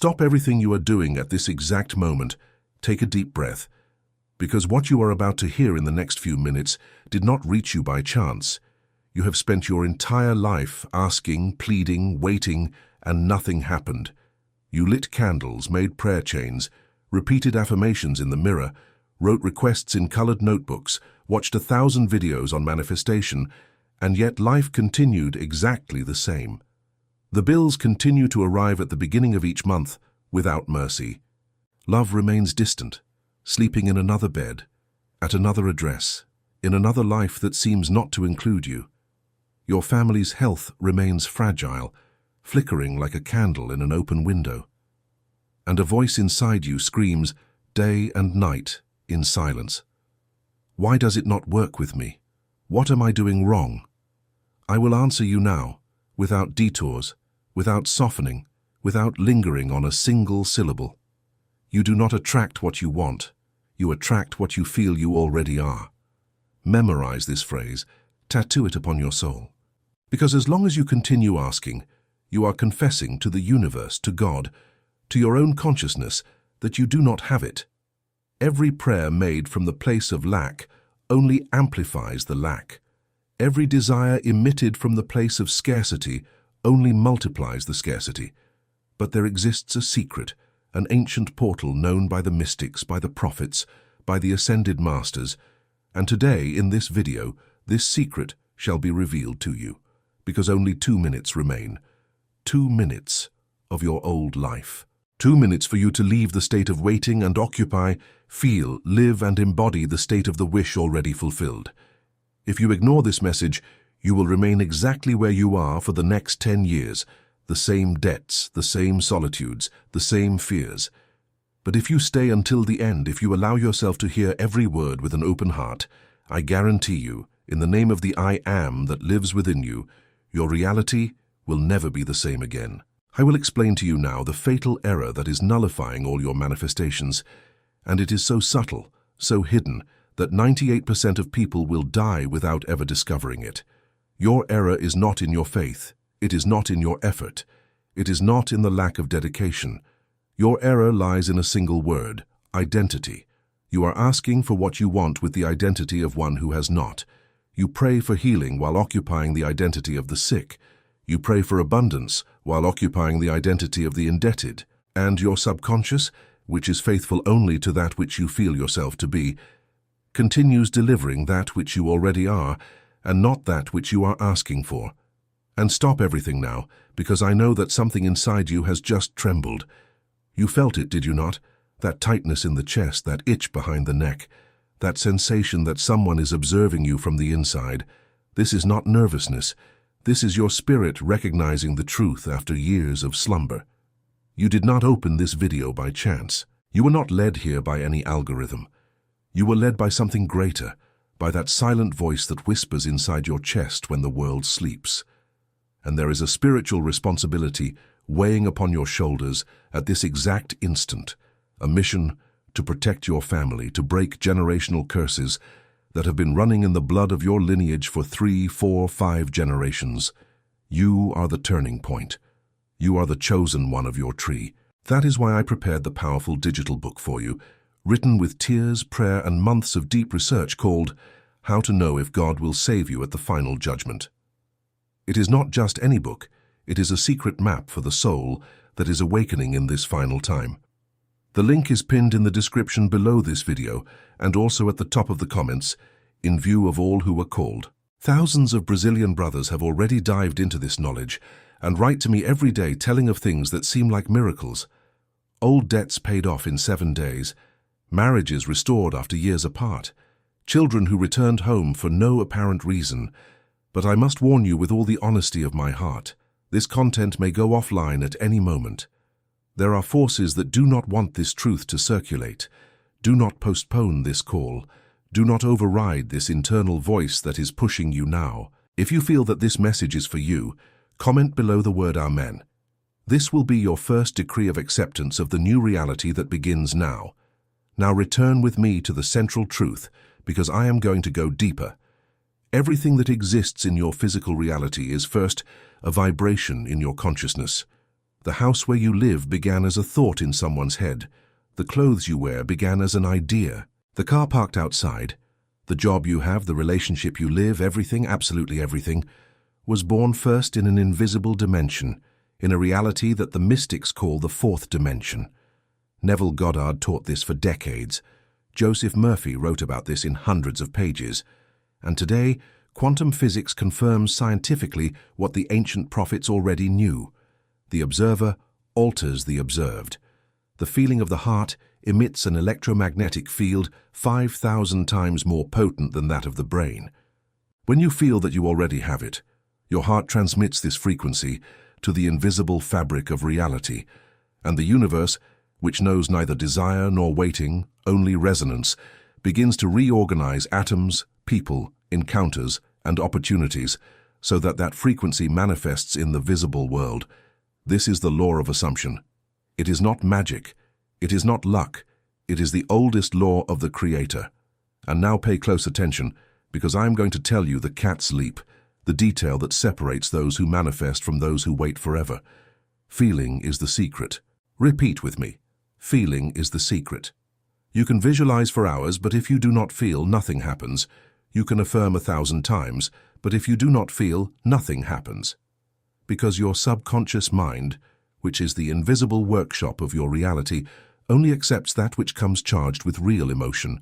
Stop everything you are doing at this exact moment. Take a deep breath, because what you are about to hear in the next few minutes did not reach you by chance. You have spent your entire life asking, pleading, waiting, and nothing happened. You lit candles, made prayer chains, repeated affirmations in the mirror, wrote requests in colored notebooks, watched 1,000 videos on manifestation, and yet life continued exactly the same. The bills continue to arrive at the beginning of each month without mercy. Love remains distant, sleeping in another bed, at another address, in another life that seems not to include you. Your family's health remains fragile, flickering like a candle in an open window. And a voice inside you screams day and night in silence. Why does it not work with me? What am I doing wrong? I will answer you now, without detours, without softening, without lingering on a single syllable. You do not attract what you want. You attract what you feel you already are. Memorize this phrase, tattoo it upon your soul. Because as long as you continue asking, you are confessing to the universe, to God, to your own consciousness, that you do not have it. Every prayer made from the place of lack only amplifies the lack. Every desire emitted from the place of scarcity only multiplies the scarcity. But there exists a secret, an ancient portal known by the mystics, by the prophets, by the ascended masters, and today, in this video, this secret shall be revealed to you, because only 2 minutes remain. 2 minutes of your old life. 2 minutes for you to leave the state of waiting and occupy, feel, live and embody the state of the wish already fulfilled. If you ignore this message, you will remain exactly where you are for the next 10 years, the same debts, the same solitudes, the same fears. But if you stay until the end, if you allow yourself to hear every word with an open heart, I guarantee you, in the name of the I Am that lives within you, your reality will never be the same again. I will explain to you now the fatal error that is nullifying all your manifestations, and it is so subtle, so hidden, that 98% of people will die without ever discovering it. Your error is not in your faith. It is not in your effort. It is not in the lack of dedication. Your error lies in a single word, identity. You are asking for what you want with the identity of one who has not. You pray for healing while occupying the identity of the sick. You pray for abundance while occupying the identity of the indebted. And your subconscious, which is faithful only to that which you feel yourself to be, continues delivering that which you already are, and not that which you are asking for. And stop everything now, because I know that something inside you has just trembled. You felt it, did you not? That tightness in the chest, that itch behind the neck, that sensation that someone is observing you from the inside. This is not nervousness. This is your spirit recognizing the truth after years of slumber. You did not open this video by chance. You were not led here by any algorithm. You were led by something greater, by that silent voice that whispers inside your chest when the world sleeps. And there is a spiritual responsibility weighing upon your shoulders at this exact instant, a mission to protect your family, to break generational curses that have been running in the blood of your lineage for 3, 4, 5 generations. You are the turning point. You are the chosen one of your tree. That is why I prepared the powerful digital book for you, written with tears, prayer, and months of deep research, called How to Know If God Will Save You at the Final Judgment. It is not just any book. It is a secret map for the soul that is awakening in this final time. The link is pinned in the description below this video and also at the top of the comments, in view of all who were called. Thousands of Brazilian brothers have already dived into this knowledge and write to me every day telling of things that seem like miracles. Old debts paid off in 7 days, marriages restored after years apart, children who returned home for no apparent reason. But I must warn you with all the honesty of my heart, this content may go offline at any moment. There are forces that do not want this truth to circulate. Do not postpone this call. Do not override this internal voice that is pushing you now. If you feel that this message is for you, comment below the word Amen. This will be your first decree of acceptance of the new reality that begins now. Now return with me to the central truth, because I am going to go deeper. Everything that exists in your physical reality is first a vibration in your consciousness. The house where you live began as a thought in someone's head. The clothes you wear began as an idea. The car parked outside, the job you have, the relationship you live, everything, absolutely everything, was born first in an invisible dimension, in a reality that the mystics call the fourth dimension. Neville Goddard taught this for decades. Joseph Murphy wrote about this in hundreds of pages. And today, quantum physics confirms scientifically what the ancient prophets already knew. The observer alters the observed. The feeling of the heart emits an electromagnetic field 5,000 times more potent than that of the brain. When you feel that you already have it, your heart transmits this frequency to the invisible fabric of reality, and the universe, which knows neither desire nor waiting, only resonance, begins to reorganize atoms, people, encounters, and opportunities so that that frequency manifests in the visible world. This is the law of assumption. It is not magic. It is not luck. It is the oldest law of the Creator. And now pay close attention, because I am going to tell you the cat's leap, the detail that separates those who manifest from those who wait forever. Feeling is the secret. Repeat with me. Feeling is the secret. You can visualize for hours, but if you do not feel, nothing happens. You can affirm 1,000 times, but if you do not feel, nothing happens. Because your subconscious mind, which is the invisible workshop of your reality, only accepts that which comes charged with real emotion.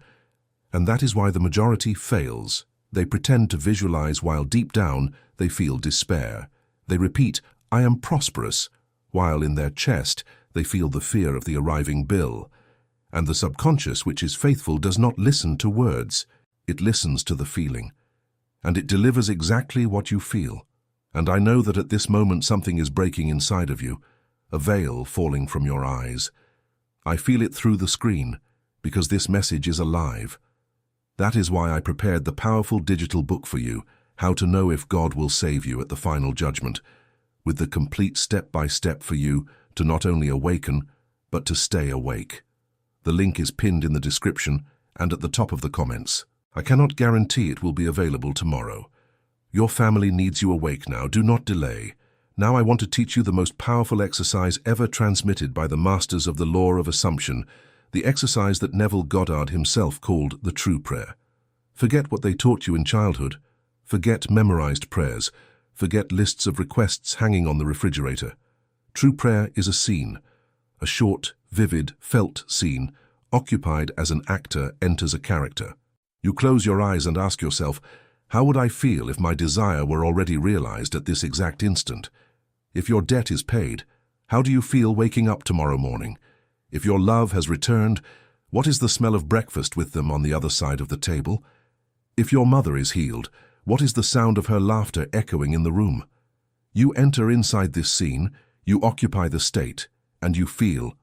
And that is why the majority fails. They pretend to visualize while deep down they feel despair. They repeat, "I am prosperous," while in their chest they feel the fear of the arriving bill. And the subconscious, which is faithful, does not listen to words. It listens to the feeling. And it delivers exactly what you feel. And I know that at this moment something is breaking inside of you, a veil falling from your eyes. I feel it through the screen, because this message is alive. That is why I prepared the powerful digital book for you, How to Know If God Will Save You at the Final Judgment, with the complete step-by-step for you to not only awaken, but to stay awake. The link is pinned in the description and at the top of the comments. I cannot guarantee it will be available tomorrow. Your family needs you awake now. Do not delay. Now I want to teach you the most powerful exercise ever transmitted by the masters of the law of assumption, the exercise that Neville Goddard himself called the true prayer. Forget what they taught you in childhood. Forget memorized prayers. Forget lists of requests hanging on the refrigerator. True prayer is a scene, a short, vivid, felt scene, occupied as an actor enters a character. You close your eyes and ask yourself, how would I feel if my desire were already realized at this exact instant? If your debt is paid, how do you feel waking up tomorrow morning? If your love has returned, what is the smell of breakfast with them on the other side of the table? If your mother is healed, what is the sound of her laughter echoing in the room? You enter inside this scene, you occupy the state, and you feel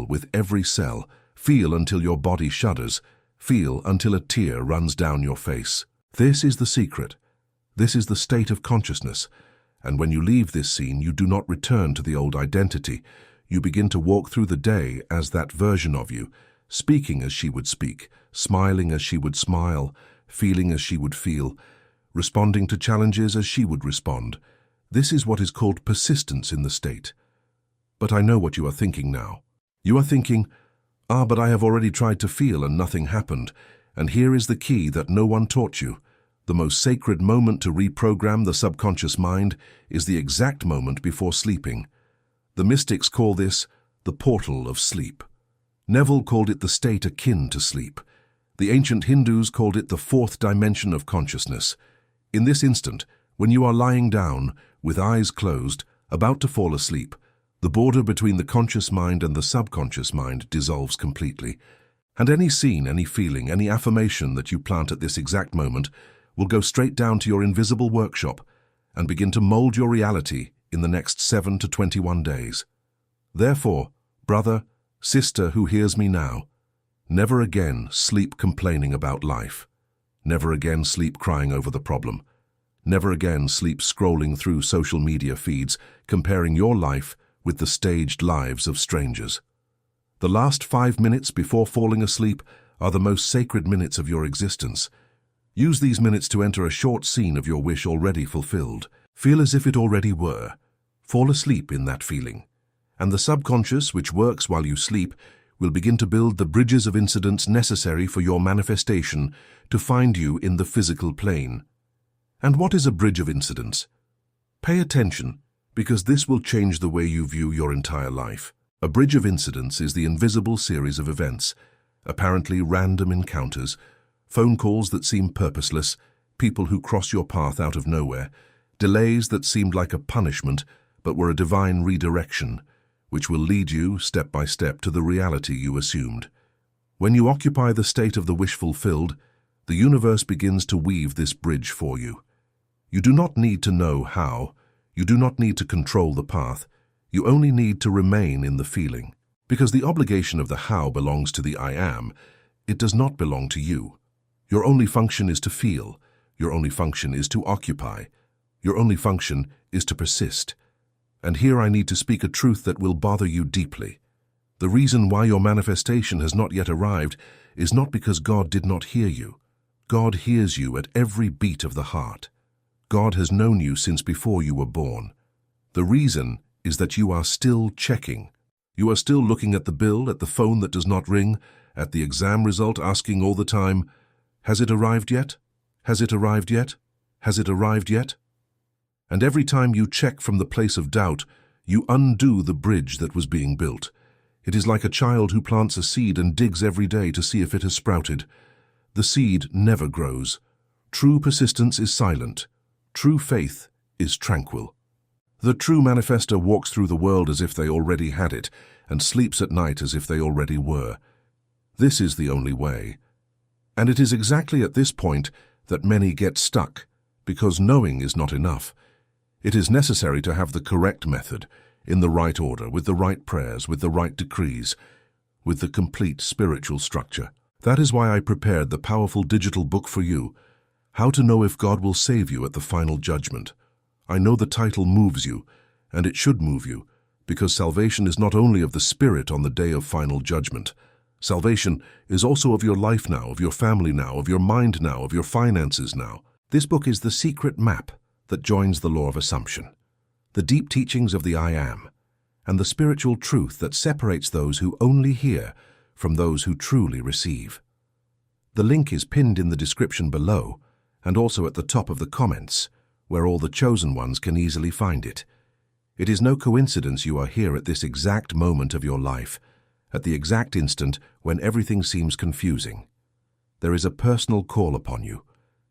with every cell, feel until your body shudders, feel until a tear runs down your face. This is the secret. This is the state of consciousness. And when you leave this scene, you do not return to the old identity. You begin to walk through the day as that version of you, speaking as she would speak, smiling as she would smile, feeling as she would feel, responding to challenges as she would respond. This is what is called persistence in the state. But I know what you are thinking now. You are thinking, but I have already tried to feel and nothing happened. And here is the key that no one taught you. The most sacred moment to reprogram the subconscious mind is the exact moment before sleeping. The mystics call this the portal of sleep. Neville called it the state akin to sleep. The ancient Hindus called it the fourth dimension of consciousness. In this instant, when you are lying down, with eyes closed, about to fall asleep, the border between the conscious mind and the subconscious mind dissolves completely. And any scene, any feeling, any affirmation that you plant at this exact moment will go straight down to your invisible workshop and begin to mold your reality in the next 7 to 21 days. Therefore, brother, sister who hears me now, never again sleep complaining about life. Never again sleep crying over the problem. Never again sleep scrolling through social media feeds, comparing your life with the staged lives of strangers. The last 5 minutes before falling asleep are the most sacred minutes of your existence. Use these minutes to enter a short scene of your wish already fulfilled. Feel as if it already were. Fall asleep in that feeling. And the subconscious, which works while you sleep, will begin to build the bridges of incidents necessary for your manifestation to find you in the physical plane. And what is a bridge of incidents? Pay attention, because this will change the way you view your entire life. A bridge of incidents is the invisible series of events, apparently random encounters, phone calls that seem purposeless, people who cross your path out of nowhere, delays that seemed like a punishment but were a divine redirection, which will lead you, step by step, to the reality you assumed. When you occupy the state of the wish fulfilled, the universe begins to weave this bridge for you. You do not need to know how, you do not need to control the path, you only need to remain in the feeling. Because the obligation of the how belongs to the I am, it does not belong to you. Your only function is to feel, your only function is to occupy, your only function is to persist. And here I need to speak a truth that will bother you deeply. The reason why your manifestation has not yet arrived is not because God did not hear you. God hears you at every beat of the heart. God has known you since before you were born. The reason is that you are still checking. You are still looking at the bill, at the phone that does not ring, at the exam result, asking all the time, "Has it arrived yet? Has it arrived yet? Has it arrived yet?" And every time you check from the place of doubt, you undo the bridge that was being built. It is like a child who plants a seed and digs every day to see if it has sprouted. The seed never grows. True persistence is silent. True faith is tranquil. The true manifester walks through the world as if they already had it, and sleeps at night as if they already were. This is the only way. And it is exactly at this point that many get stuck, because knowing is not enough. It is necessary to have the correct method, in the right order, with the right prayers, with the right decrees, with the complete spiritual structure. That is why I prepared the powerful digital book for you, How to Know If God Will Save You at the Final Judgment. I know the title moves you, and it should move you, because salvation is not only of the Spirit on the day of final judgment. Salvation is also of your life now, of your family now, of your mind now, of your finances now. This book is the secret map that joins the law of assumption, the deep teachings of the I Am, and the spiritual truth that separates those who only hear from those who truly receive. The link is pinned in the description below, and also at the top of the comments, where all the chosen ones can easily find it. It is no coincidence you are here at this exact moment of your life, at the exact instant when everything seems confusing. There is a personal call upon you,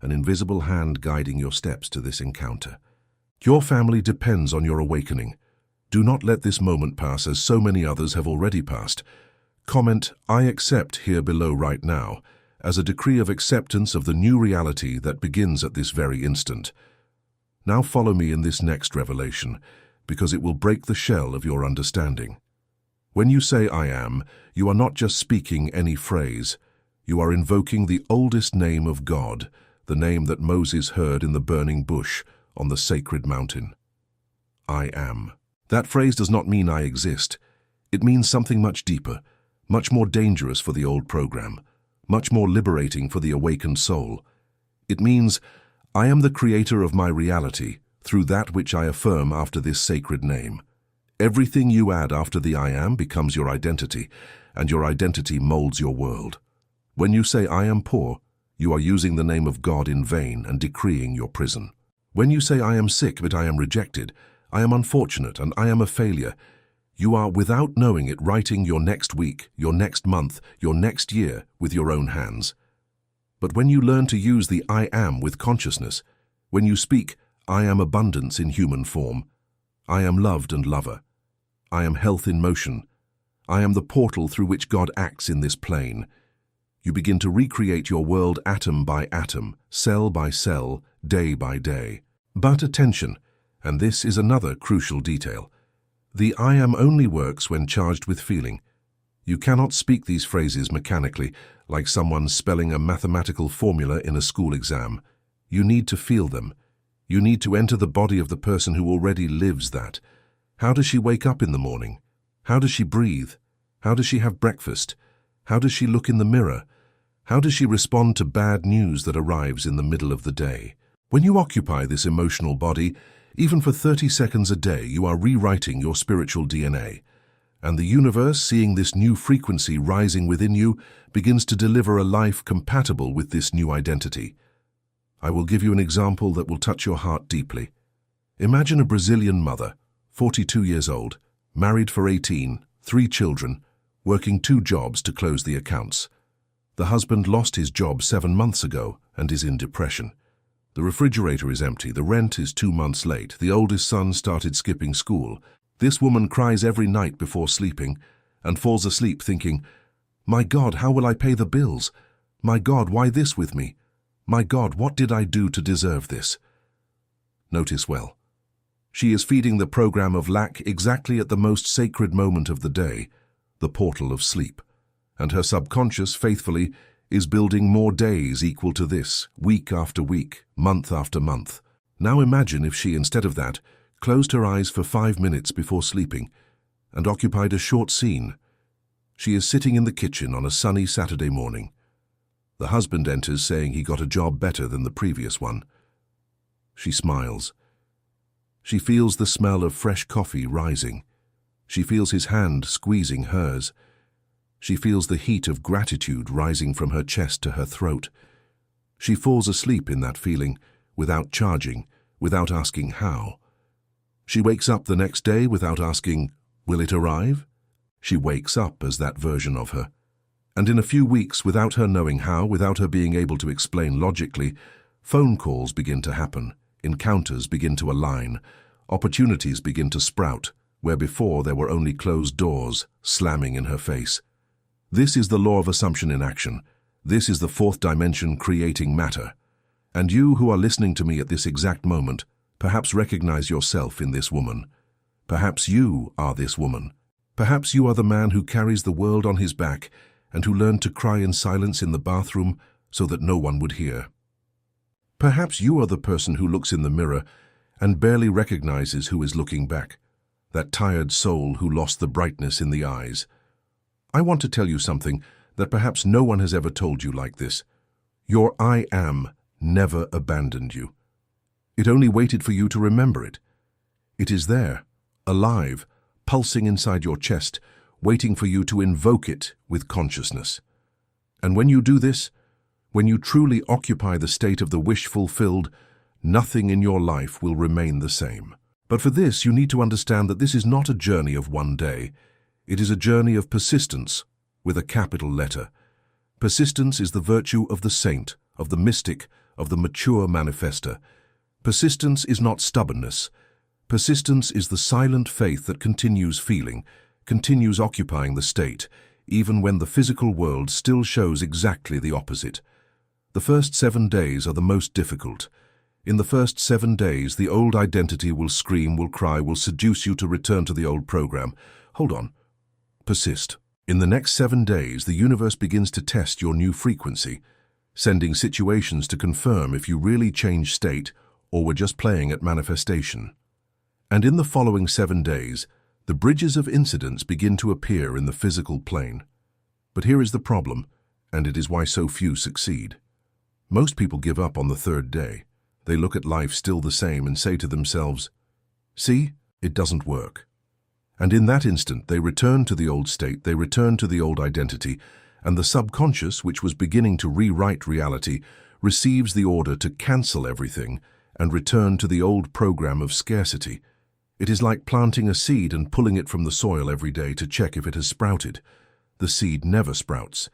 an invisible hand guiding your steps to this encounter. Your family depends on your awakening. Do not let this moment pass as so many others have already passed. Comment, "I accept" here below right now, as a decree of acceptance of the new reality that begins at this very instant. Now follow me in this next revelation, because it will break the shell of your understanding. When you say I am, you are not just speaking any phrase. You are invoking the oldest name of God, the name that Moses heard in the burning bush on the sacred mountain. I am. That phrase does not mean I exist. It means something much deeper, much more dangerous for the old program, much more liberating for the awakened soul. It means, I am the creator of my reality through that which I affirm after this sacred name. Everything you add after the I am becomes your identity, and your identity molds your world. When you say I am poor, you are using the name of God in vain and decreeing your prison. When you say I am sick but I am rejected, I am unfortunate and I am a failure, you are, without knowing it, writing your next week, your next month, your next year with your own hands. But when you learn to use the I am with consciousness, when you speak, I am abundance in human form, I am loved and lover, I am health in motion, I am the portal through which God acts in this plane, you begin to recreate your world atom by atom, cell by cell, day by day. But attention, and this is another crucial detail. The I am only works when charged with feeling. You cannot speak these phrases mechanically, like someone spelling a mathematical formula in a school exam. You need to feel them. You need to enter the body of the person who already lives that. How does she wake up in the morning? How does she breathe? How does she have breakfast? How does she look in the mirror? How does she respond to bad news that arrives in the middle of the day? When you occupy this emotional body, even for 30 seconds a day, you are rewriting your spiritual DNA. And the universe, seeing this new frequency rising within you, begins to deliver a life compatible with this new identity. I will give you an example that will touch your heart deeply. Imagine a Brazilian mother, 42 years old, married for 18, 3 children, working 2 jobs to close the accounts. The husband lost his job 7 months ago and is in depression. The refrigerator is empty, the rent is 2 months late, the oldest son started skipping school. This woman cries every night before sleeping and falls asleep thinking, "My God, how will I pay the bills? My God, why this with me? My God, what did I do to deserve this?" Notice well. She is feeding the program of lack exactly at the most sacred moment of the day, the portal of sleep. And her subconscious, faithfully, is building more days equal to this, week after week, month after month. Now imagine if she, instead of that, closed her eyes for 5 minutes before sleeping and occupied a short scene. She is sitting in the kitchen on a sunny Saturday morning. The husband enters saying he got a job better than the previous one. She smiles. She feels the smell of fresh coffee rising. She feels his hand squeezing hers. She feels the heat of gratitude rising from her chest to her throat. She falls asleep in that feeling, without charging, without asking how. She wakes up the next day without asking, "Will it arrive?" She wakes up as that version of her. And in a few weeks, without her knowing how, without her being able to explain logically, phone calls begin to happen, encounters begin to align, opportunities begin to sprout, where before there were only closed doors slamming in her face. This is the law of assumption in action. This is the 4th dimension creating matter. And you who are listening to me at this exact moment, perhaps recognize yourself in this woman. Perhaps you are this woman. Perhaps you are the man who carries the world on his back and who learned to cry in silence in the bathroom so that no one would hear. Perhaps you are the person who looks in the mirror and barely recognizes who is looking back, that tired soul who lost the brightness in the eyes. I want to tell you something that perhaps no one has ever told you like this. Your I Am never abandoned you. It only waited for you to remember it. It is there, alive, pulsing inside your chest, waiting for you to invoke it with consciousness. And when you do this, when you truly occupy the state of the wish fulfilled, nothing in your life will remain the same. But for this, you need to understand that this is not a journey of one day. It is a journey of persistence, with a capital letter. Persistence is the virtue of the saint, of the mystic, of the mature manifester. Persistence is not stubbornness. Persistence is the silent faith that continues feeling, continues occupying the state, even when the physical world still shows exactly the opposite. The first 7 days are the most difficult. In the first 7 days, the old identity will scream, will cry, will seduce you to return to the old program. Hold on. Persist. In the next 7 days, the universe begins to test your new frequency, sending situations to confirm if you really changed state or were just playing at manifestation. And in the following 7 days, the bridges of incidents begin to appear in the physical plane. But here is the problem, and it is why so few succeed. Most people give up on the 3rd day. They look at life still the same and say to themselves, "See, it doesn't work." And in that instant, they return to the old state, they return to the old identity, and the subconscious, which was beginning to rewrite reality, receives the order to cancel everything and return to the old program of scarcity. It is like planting a seed and pulling it from the soil every day to check if it has sprouted. The seed never sprouts.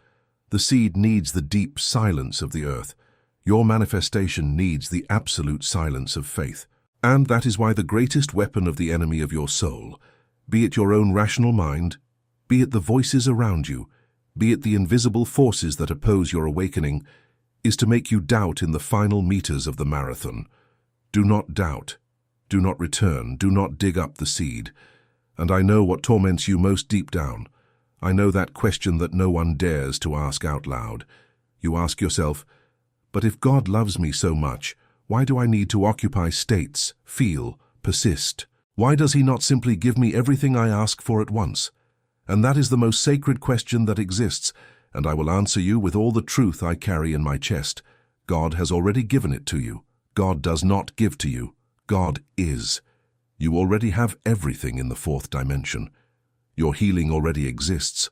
The seed needs the deep silence of the earth. Your manifestation needs the absolute silence of faith. And that is why the greatest weapon of the enemy of your soul, be it your own rational mind, be it the voices around you, be it the invisible forces that oppose your awakening, is to make you doubt in the final meters of the marathon. Do not doubt. Do not return. Do not dig up the seed. And I know what torments you most deep down. I know that question that no one dares to ask out loud. You ask yourself, but if God loves me so much, why do I need to occupy states, feel, persist? Why does he not simply give me everything I ask for at once? And that is the most sacred question that exists, and I will answer you with all the truth I carry in my chest. God has already given it to you. God does not give to you. God is. You already have everything in the 4th dimension. Your healing already exists.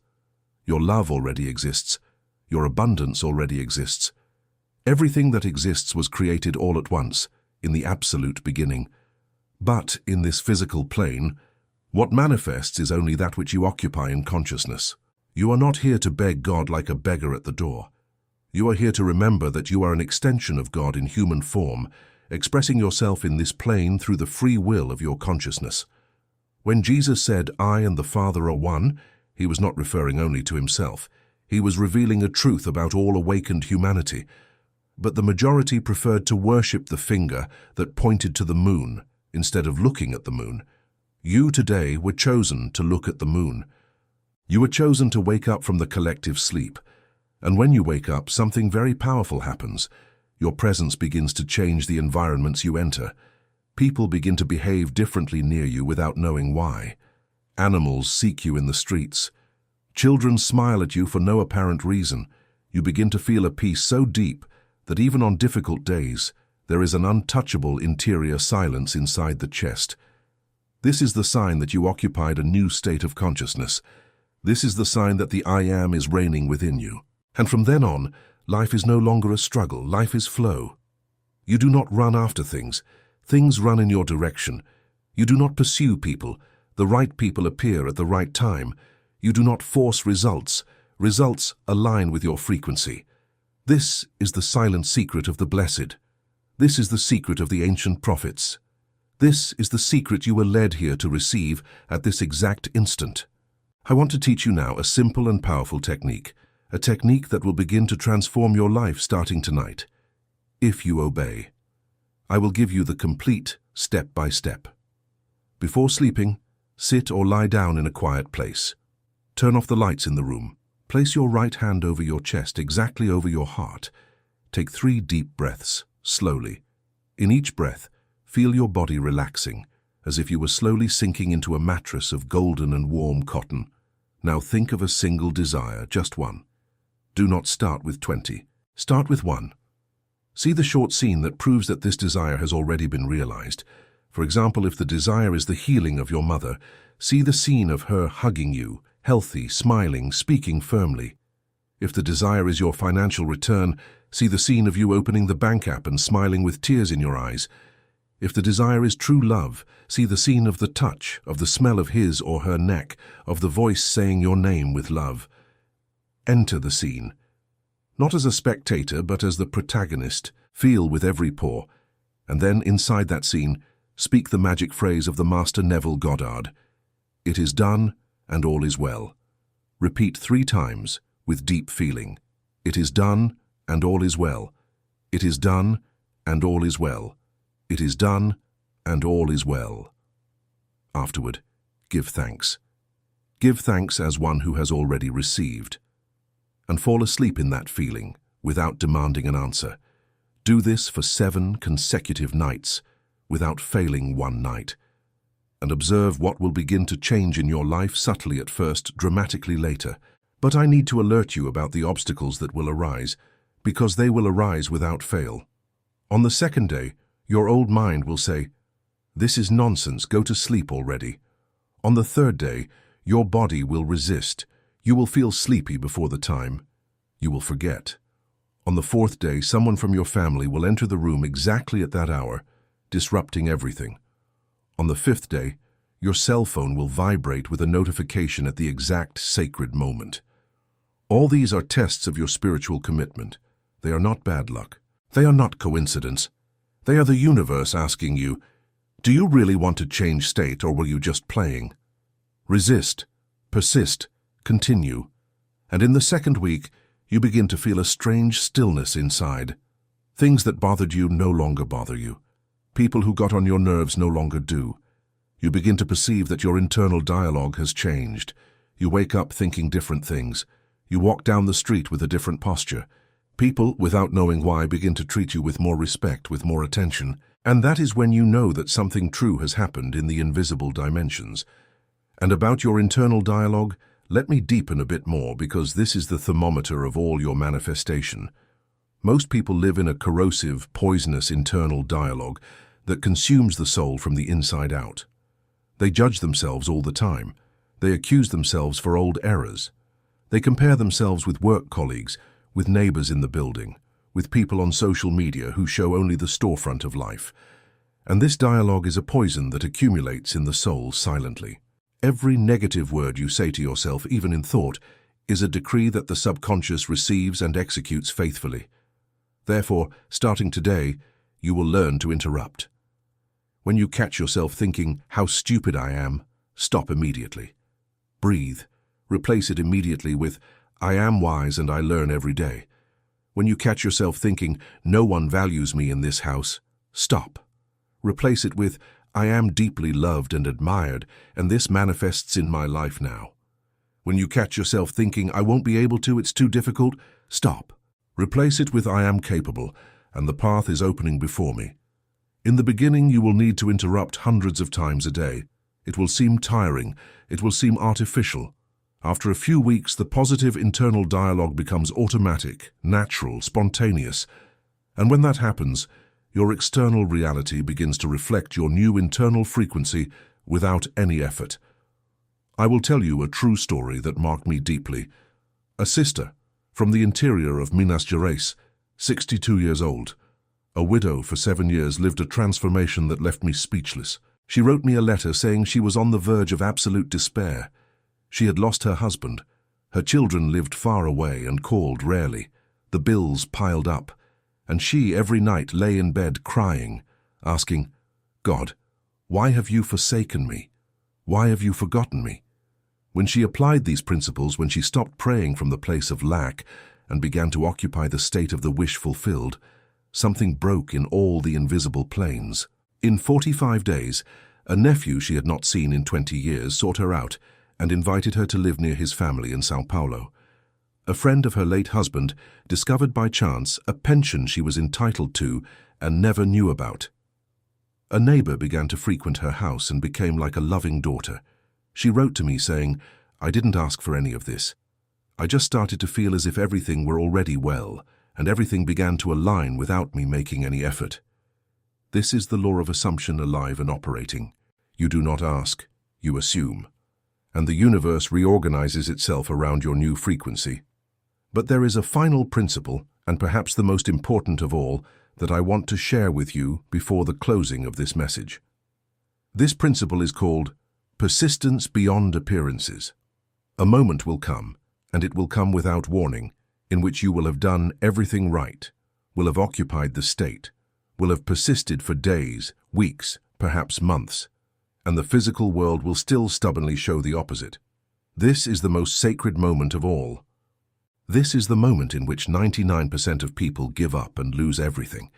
Your love already exists. Your abundance already exists. Everything that exists was created all at once, in the absolute beginning. But in this physical plane, what manifests is only that which you occupy in consciousness. You are not here to beg God like a beggar at the door. You are here to remember that you are an extension of God in human form, expressing yourself in this plane through the free will of your consciousness. When Jesus said, "I and the Father are one," he was not referring only to himself. He was revealing a truth about all awakened humanity. But the majority preferred to worship the finger that pointed to the moon instead of looking at the moon. You today were chosen to look at the moon. You were chosen to wake up from the collective sleep. And when you wake up, something very powerful happens. Your presence begins to change the environments you enter. People begin to behave differently near you without knowing why. Animals seek you in the streets. Children smile at you for no apparent reason. You begin to feel a peace so deep that even on difficult days, there is an untouchable interior silence inside the chest. This is the sign that you occupied a new state of consciousness. This is the sign that the I Am is reigning within you. And from then on, life is no longer a struggle, life is flow. You do not run after things. Things run in your direction. You do not pursue people. The right people appear at the right time. You do not force results. Results align with your frequency. This is the silent secret of the blessed. This is the secret of the ancient prophets. This is the secret you were led here to receive at this exact instant. I want to teach you now a simple and powerful technique, a technique that will begin to transform your life starting tonight, if you obey. I will give you the complete step-by-step. Before sleeping, sit or lie down in a quiet place. Turn off the lights in the room. Place your right hand over your chest, exactly over your heart. Take 3 deep breaths, slowly. In each breath, feel your body relaxing, as if you were slowly sinking into a mattress of golden and warm cotton. Now think of a single desire, just one. Do not start with 20. Start with 1. See the short scene that proves that this desire has already been realized. For example, if the desire is the healing of your mother, see the scene of her hugging you, healthy, smiling, speaking firmly. If the desire is your financial return, see the scene of you opening the bank app and smiling with tears in your eyes. If the desire is true love, see the scene of the touch, of the smell of his or her neck, of the voice saying your name with love. Enter the scene. Not as a spectator, but as the protagonist. Feel with every pore. And then, inside that scene, speak the magic phrase of the Master Neville Goddard. It is done, and all is well. Repeat 3 times, with deep feeling. It is done, and all is well. It is done, and all is well. It is done, and all is well. Afterward, give thanks. Give thanks as one who has already received. And fall asleep in that feeling, without demanding an answer. Do this for 7 consecutive nights, without failing one night. And observe what will begin to change in your life subtly at first, dramatically later. But I need to alert you about the obstacles that will arise, because they will arise without fail. On the 2nd day, your old mind will say, "This is nonsense, go to sleep already." On the 3rd day, your body will resist. You will feel sleepy before the time. You will forget. On the 4th day, someone from your family will enter the room exactly at that hour, disrupting everything. On the 5th day, your cell phone will vibrate with a notification at the exact sacred moment. All these are tests of your spiritual commitment. They are not bad luck. They are not coincidence. They are the universe asking you, do you really want to change state, or were you just playing? Resist, persist, continue. And in the 2nd week, you begin to feel a strange stillness inside. Things that bothered you no longer bother you. People who got on your nerves no longer do. You begin to perceive that your internal dialogue has changed. You wake up thinking different things. You walk down the street with a different posture. People, without knowing why, begin to treat you with more respect, with more attention. And that is when you know that something true has happened in the invisible dimensions. And about your internal dialogue, let me deepen a bit more, because this is the thermometer of all your manifestation. Most people live in a corrosive, poisonous internal dialogue that consumes the soul from the inside out. They judge themselves all the time. They accuse themselves for old errors. They compare themselves with work colleagues, with neighbors in the building, with people on social media who show only the storefront of life. And this dialogue is a poison that accumulates in the soul silently. Every negative word you say to yourself, even in thought, is a decree that the subconscious receives and executes faithfully. Therefore, starting today, you will learn to interrupt. When you catch yourself thinking, "How stupid I am," stop immediately. Breathe. Replace it immediately with, "I am wise and I learn every day." When you catch yourself thinking, "No one values me in this house," stop. Replace it with, "I am deeply loved and admired, and this manifests in my life now." When you catch yourself thinking, "I won't be able to, it's too difficult," stop. Replace it with, "I am capable, and the path is opening before me." In the beginning, you will need to interrupt hundreds of times a day. It will seem tiring. It will seem artificial. After a few weeks, the positive internal dialogue becomes automatic, natural, spontaneous. And when that happens, your external reality begins to reflect your new internal frequency without any effort. I will tell you a true story that marked me deeply. A sister from the interior of Minas Gerais, 62 years old, a widow for 7 years, lived a transformation that left me speechless. She wrote me a letter saying she was on the verge of absolute despair. She had lost her husband. Her children lived far away and called rarely. The bills piled up, and she every night lay in bed crying, asking, "God, why have you forsaken me? Why have you forgotten me?" When she applied these principles, when she stopped praying from the place of lack and began to occupy the state of the wish fulfilled, something broke in all the invisible planes. In 45 days, a nephew she had not seen in 20 years sought her out and invited her to live near his family in São Paulo. A friend of her late husband discovered by chance a pension she was entitled to and never knew about. A neighbor began to frequent her house and became like a loving daughter. She wrote to me saying, "I didn't ask for any of this. I just started to feel as if everything were already well, and everything began to align without me making any effort." This is the law of assumption alive and operating. You do not ask, you assume. And the universe reorganizes itself around your new frequency. But there is a final principle, and perhaps the most important of all, that I want to share with you before the closing of this message. This principle is called persistence beyond appearances. A moment will come, and it will come without warning, in which you will have done everything right, will have occupied the state, will have persisted for days, weeks, perhaps months, and the physical world will still stubbornly show the opposite. This is the most sacred moment of all. This is the moment in which 99% of people give up and lose everything,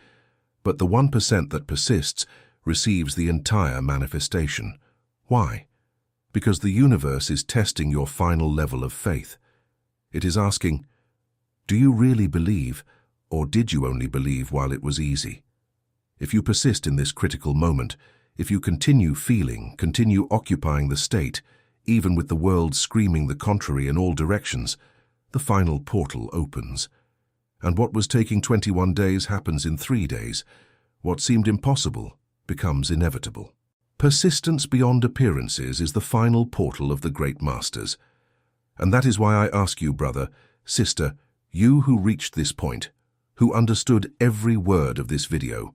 but the 1% that persists receives the entire manifestation. Why? Because the universe is testing your final level of faith. It is asking, do you really believe, or did you only believe while it was easy? If you persist in this critical moment, if you continue feeling, continue occupying the state, even with the world screaming the contrary in all directions, the final portal opens. And what was taking 21 days happens in 3 days. What seemed impossible becomes inevitable. Persistence beyond appearances is the final portal of the great masters. And that is why I ask you, brother, sister, you who reached this point, who understood every word of this video,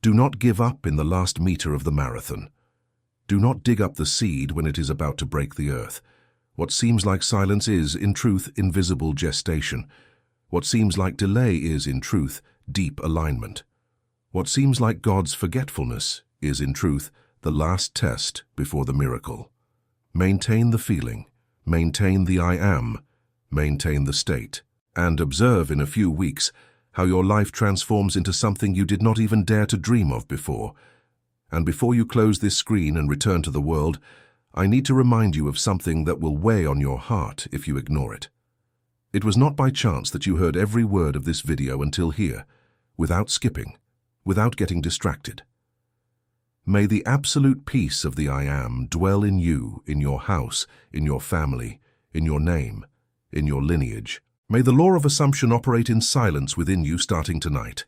do not give up in the last meter of the marathon. Do not dig up the seed when it is about to break the earth. What seems like silence is, in truth, invisible gestation. What seems like delay is, in truth, deep alignment. What seems like God's forgetfulness is, in truth, the last test before the miracle. Maintain the feeling, maintain the I am, maintain the state, and observe in a few weeks how your life transforms into something you did not even dare to dream of before. And before you close this screen and return to the world, I need to remind you of something that will weigh on your heart if you ignore it. It was not by chance that you heard every word of this video until here, without skipping, without getting distracted. May the absolute peace of the I Am dwell in you, in your house, in your family, in your name, in your lineage. May the law of assumption operate in silence within you starting tonight.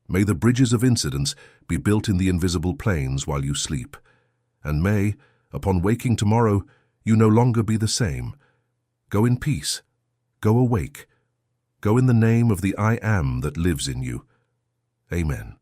May the bridges of incidence be built in the invisible planes while you sleep. And may, upon waking tomorrow, you no longer be the same. Go in peace. Go awake. Go in the name of the I Am that lives in you. Amen.